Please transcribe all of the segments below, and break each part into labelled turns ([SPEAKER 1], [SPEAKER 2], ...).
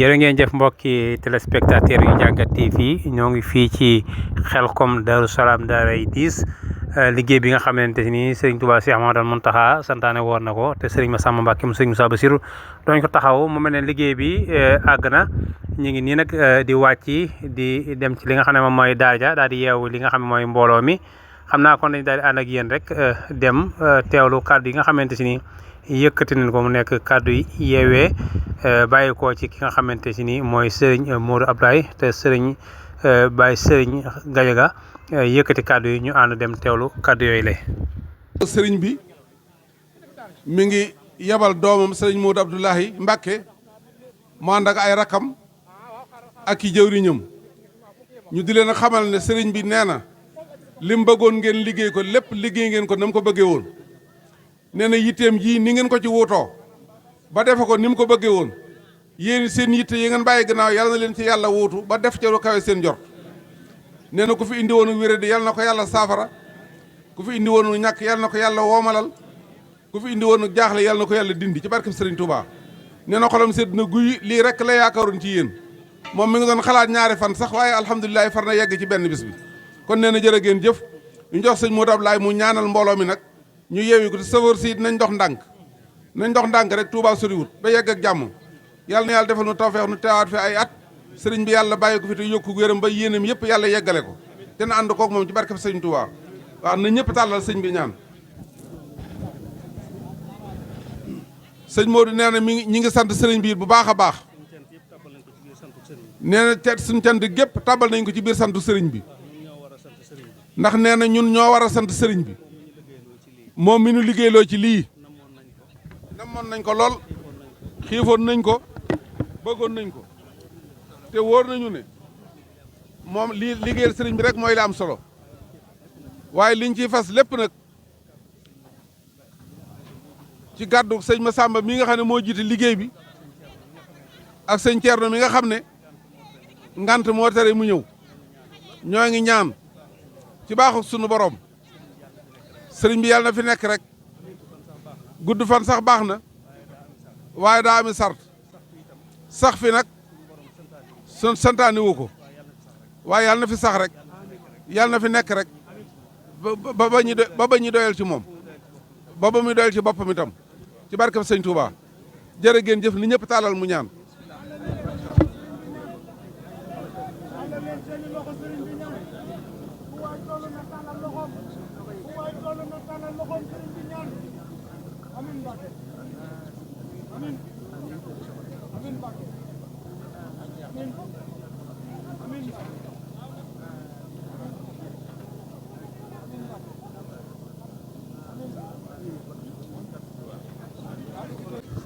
[SPEAKER 1] jërë ngeen jëf mbokki téléspectateur yu Jàngat TV ñoo ngi fii ci Xelcom Darou Salam Daaray 10 liggéey bi nga xamante ni Serigne Touba Cheikh Mouhamadoul Mountakha santaane woon na ko te Serigne Massamba Mbacké mu Serigne Moussa Bassirou doon ko taxaw mu mel ne liggéey bi àgg na ñu ngi nii nag di wàcc di dem ci li nga xam ne moom mooy daara daal di yeewu li nga xam ne mooy mbooloo mi xam naa kon dañu daal di ànd ak yéen rek dem teewlu kàddu yi nga xamante ni yëkkati nañ ko mu nekk kàddu yi yeewee bàyyi ko ci ki nga xamante si ni mooy Serigne Modou Abdoulaye te Serigne Baye Serigne Gadiaga yëkkati kàddu yi ñu ànd dem teewlu kàddu yooyu lay.
[SPEAKER 2] Serigne bi mi ngi yebal doomam Serigne Modou Abdoulaye Mbacké mu ànd ak ay rakam ak i jëwriñam ñu di leen a xamal ne Serigne bi nee na li mu bëggoon ngeen liggéey ko lépp liggéey ngeen ko na mu ko bëggee woon. nee na yitteem ji ni ngeen ko ci wuutoo ba defe ko ni mu ko bëggee woon yéen seen yitte yi ngeen bàyyi gannaaw yàlla na leen ci yàlla wuutu ba def ca lu kawe seen jort. nee na ku fi indi woonu wéradi yàlla na ko yàlla saafara ku fi indi woonu ñàkk yàlla na ko yàlla woomalal ku fi indi woonu jaaxle yàlla na ko yàlla dindi ci barkeb Serigne Touba. nee na xolam sedd na guy lii rek la yaakaaroon ci yéen moom mi ngi doon xalaat ñaari fan sax waaye alhamdulilah far na yegg ci benn bis bi. kon nee na jërë ngeen jëf ñu jox sëñ Modou Abdoulaye mu ñaanal mbooloo mi nag ñu yeewi ko te safar si nañ dox ndànk rek Touba soriwut ba yegg ak jàmm yàlla na yàlla defal nu tawfeex nu teewaat fi ay at sëriñ bi yàlla bàyyi ko fi te yokku wéram ba yéenam yëpp yàlla yeggale ko te na ànd koog moom ci barke sëñ Touba waaw na ñëpp tàllal sëñ bi ñaan. sëñ Modou nee na ñi ngi sant sëriñ bi bu baax a baax nee na suñ cant gépp tàbbal nañ ko ci biir santu sëriñ bi ndax nee na ñun ñoo war a sant sëriñ bi moom mi nu liggéeyloo ci lii namoon nañ ko lool xiifoon nañ ko bëggoon nañ ko te wóor nañu ne moom lii liggéeyal sëriñ bi rek mooy la am solo waaye liñ ciy fas lépp nag ci gàddu sëñ Massamba mi nga xam ne moo jiite liggéey bi ak sëñ Thierno mi nga xam ne ngant moo tere mu ñëw ñoo ngi ñaan ci baaxu sunu borom sëriñ bi yàlla na fi nekk rek gudd fan sax baax na waaye daa ami sart sax fi nag santaani wu ko waaye yàlla na fi sax rek yàlla na fi nekk rek ba ba ñu doyal ci moom ba ba muy doyal ci boppam itam ci barkeb sëñ Touba jërë ngeen jëf ni ñëpp taalal mu ñaan.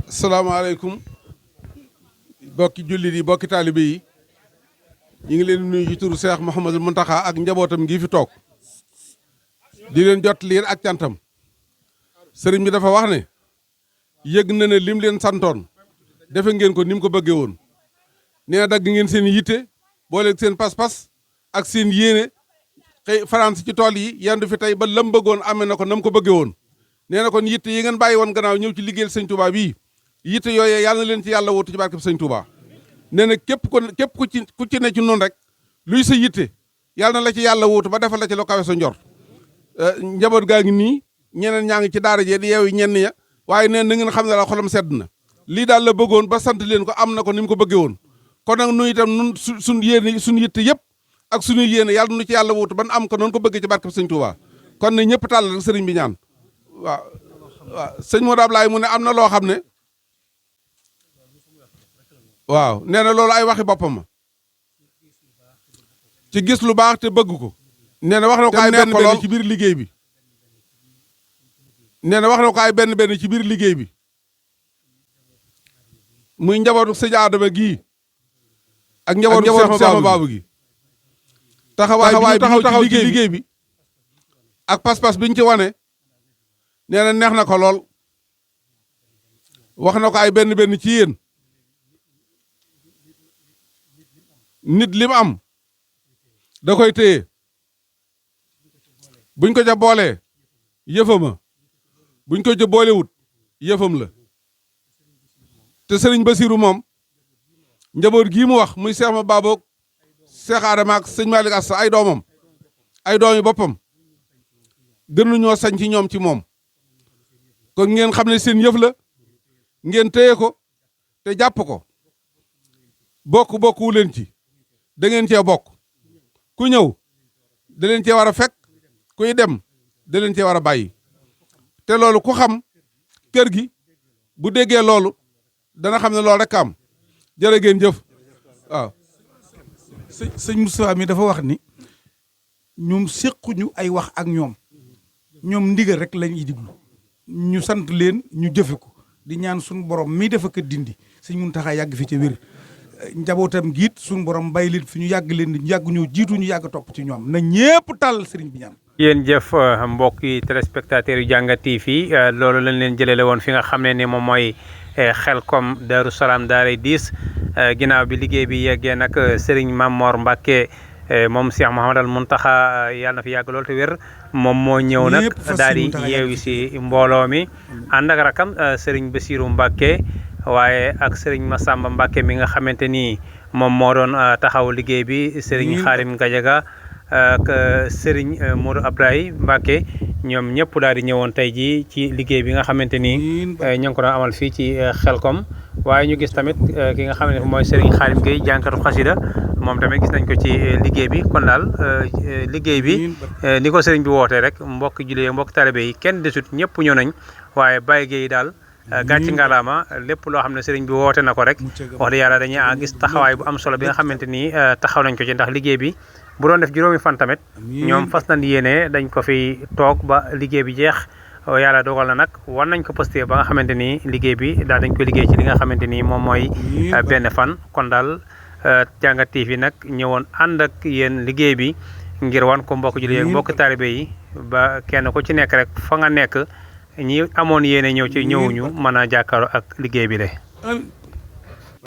[SPEAKER 2] asalaamaaleykum bokki jullit yi bokki taalibe yi ñu ngi leen di nuyu ci turu Cheikh Mouhamadoul Mountakha ak njabootam ngi fi toog di leen jot liir ak cantam sëriñ bi dafa wax ne yëg na ne lim leen santoon defe ngeen ko ni mu ko bëggee woon nee na dagg ngeen seen yitte booleeg seen pas-pas ak seen yéene xëy France ci tool yi yendu fi tey ba lam bëggoon amee na ko nam ko bëggee woon nee na kon yitte yi ngeen bàyyi woon gannaaw ñëw ci liggéeyal sëñ Touba bii yitte yooyee yàlla na leen ci yàlla wootu ci barkeb sëñ Touba nee na képp ku ci ne ci noonu rek luy sa yitte yàlla na la ci yàlla wootu ba defal la ci lu kawe sa njort njaboot gaa ngi nii ñeneen ñaa ngi ci daara jee di yeewu ñenn ya waaye neen na ngeen xam ne la xolam sedd na lii daal la bëggoon ba sant leen ko am na ko ni mu ko bëggee woon kon nag nu itam nun suñ yéene suñ yitte yëpp ak suñu yéene yàlla nu ci yàlla wootu ban am ko noonu ko bëggee ci barkeb sëñ Touba kon ne ñëpp tàll rek sëriñ bi ñaan waaw sëñ Modou Abdoulaye mu ne am na loo xam ne waaw nee na loolu ay waxi boppam ci gis lu baax te bëgg ko nee na wax na ko ay benn ci biir liggéey bi nee na wax na ko ay benn ci biir liggéey bi muy njabootu sëñ Adama gii ak njabootu Cheikh Babou gi taxawaay bi taxaw ci liggéey bi ak pas-pas biñ ci wane nee na neex na ko lool wax na ko ay benn ci yéen nit li mu am da koy téye buñ ko ca boolee yëfama buñ ko ca boolewut yëfam la te sëriñ Basiru moom njaboot gii mu wax muy Cheikh ma Baboog Cheikh Adama ak sëñ Malick Assa ay doomam ay doomi boppam gënuñoo sañ ci ñoom ci moom kon ngeen xam ne seen yëf la ngeen téye ko te jàpp ko bokk wu leen ci da ngeen cee bokk ku ñëw da leen cee war a fekk kuy dem da leen cee war a bàyyi te loolu ku xam kër gi bu déggee loolu dana xam ne loolu rek am jërë ngeen jëf waaw.
[SPEAKER 3] sëñ Moustapha mi dafa wax ni ñoom séquñu ay wax ak ñoom ndigal rek lañuy diglu ñu sant leen ñu jëfe ko di ñaan suñu borom mi dafa ko dindi sëñ Muntaxa yàgg fi ca wér njabootam giit suñu borom bay leen fi ñu yàgg leen ñu yàgg ñoo jiitu ñu yàgg topp ci ñoom na ñépp tàll sëriñ bi ñaan.
[SPEAKER 1] yéen jëf mbokki téléspectateurs yu Jàngat TV loolu lañ leen jëlale woon fi nga xam ne ni moom mooy Xelkom Darou Salam Daaray 10 ginnaaw bi liggéey bi yeggee nag Serigne Mamor Mbacke moom Cheikh Mouhamadal Mountakha yàlla na fi yàgg lool te wér moom moo ñëw nag daal di yeewi si mbooloo mi ànd ak rakam Serigne Bassirou Mbacke waaye ak Serigne Massamba Mbacke mi nga xamante ni moom moo doon taxaw liggéey bi Serigne Khadim Gadiaga ak Serigne Modou Abdoulaye Mbacke ñoom ñëpp daal di ñëwoon tey jii ci liggéey bi nga xamante ni ñu ngi ko doon amal fii ci Xelkom waaye ñu gis tamit ki nga xam ne mooy Serigne Khadim Gueye jànkatu xasida moom tamit gis nañ ko ci liggéey bi kon daal liggéey bi ni ko Serigne bi wootee rek mbokk jullit mbokk talibé yi kenn desut ñëpp ñëw nañ waaye Baye Gueye daal gàcci ngalaama lépp loo xam ne Serigne bi woote na ko rek wax dëgg yàlla dañuy gis taxawaay bu am solo bi nga xamante ni taxaw nañ ko ci ndax liggéey bi bu doon def juróomi fan tamit ñoom fas nañ yéene dañ ko fi toog ba liggéey bi jeex yàlla dogal na nag war nañ ko posté ba nga xamante ni liggéey bi daal dañ ko liggéey ci li nga xamante ni moom mooy benn fan kon daal Jàngat TV nag ñëwoon ànd ak yéen liggéey bi ngir wan ko mbokk jullit mbokk taalibe yi ba kenn ku ci nekk rek fa nga nekk ñi amoon yéene ñëw ci ñëwuñu mën a jàkkaarloo ak liggéey bi de